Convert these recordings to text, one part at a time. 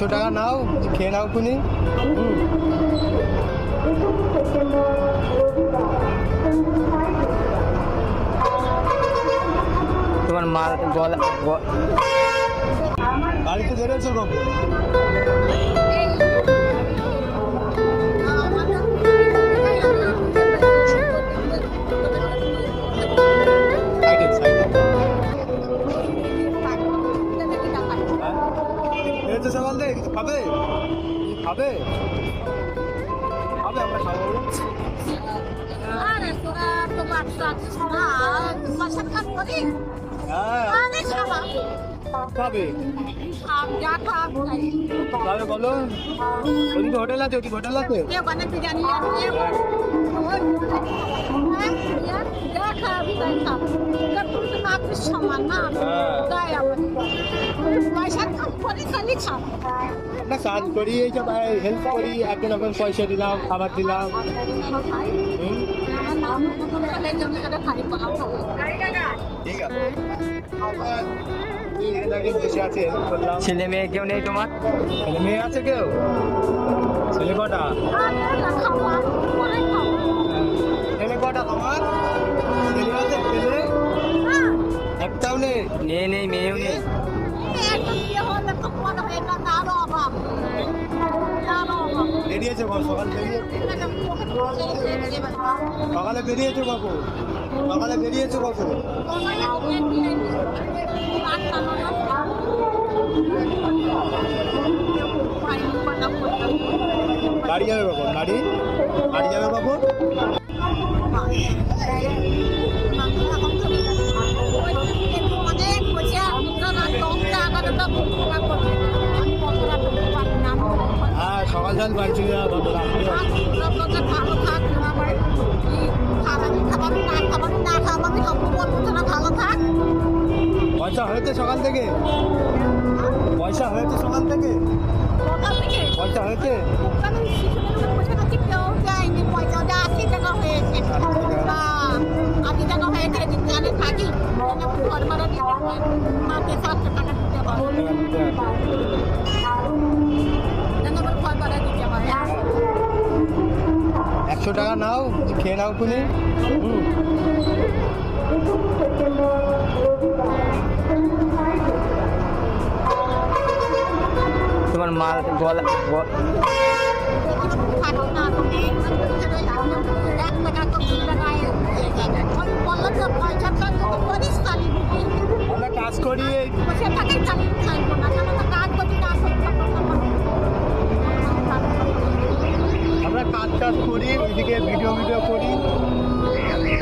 100 টাকা নাও, খেয়ে নাও খুনি। তোমার মা গলা গাড়িতে বেরোছো কখন? সকাল থেকে কিছু খাবে? খাবে খাবে আমরা খাবো। খাবে খাবে বলো। ওদিকে হোটেল আছে, ওদিকে হোটেল আছে। আমরা কাজ করি, এইসব হেল্প করি, একজন এখন পয়সা দিলাম, খাবার দিলাম। ঠিক আছে, ছেলে মেয়ে কেউ নেই তোমার? ছেলে মেয়ে আছে কেউ? ছেলে কটা? ছেলে কটা তোমার? ছেলে আছে? ছেলে একটাও নেই? মেয়ে নেই, মেয়েও নেই। বেরিয়েছে সকাল সকালে বেরিয়েছো কখন? সকালে বেরিয়েছো কখন? বাড়ি যাবে কখন? বাড়ি যাবে কখন? হ্যাঁ, সকাল সকাল বাড়ি চলে যাওয়া ভালো। পয়সা হয়েছে সকাল থেকে? পয়সা হয়েছে সকাল থেকে? পয়সা হয়েছে? একশো টাকা নাও, খেয়ে নাও খুনি। তোমার মা গলা আমরা কাজ করি, আমরা কাজ করি, ওইদিকে ভিডিও করি,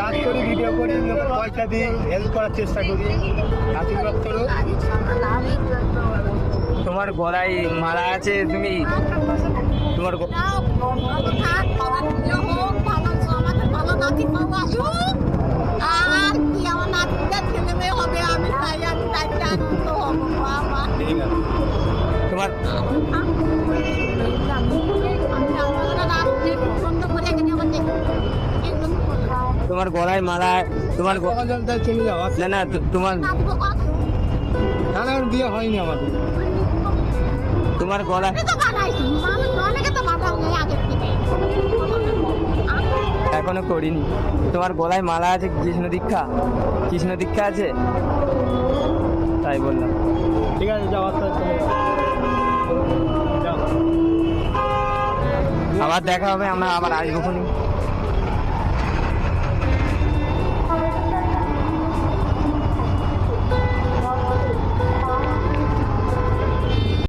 কাজ করি, ভিডিও করি, পয়সা দিই, হেল্প করার চেষ্টা করি। আশীর্বাদ করো। তোমার গলায় মালা আছে, তুমি তোমার তোমার তোমার গলায় মালা, তোমার চলে যাও। না না, তোমার না না, বিয়ে হয়নি আমাদের। তোমার গলায় এখনো করিনি। তোমার গলায় মালা আছে, কৃষ্ণ দীক্ষা আছে, তাই বললাম। ঠিক আছে, যাও, আবার দেখা হবে, আমরা আবার আসবো।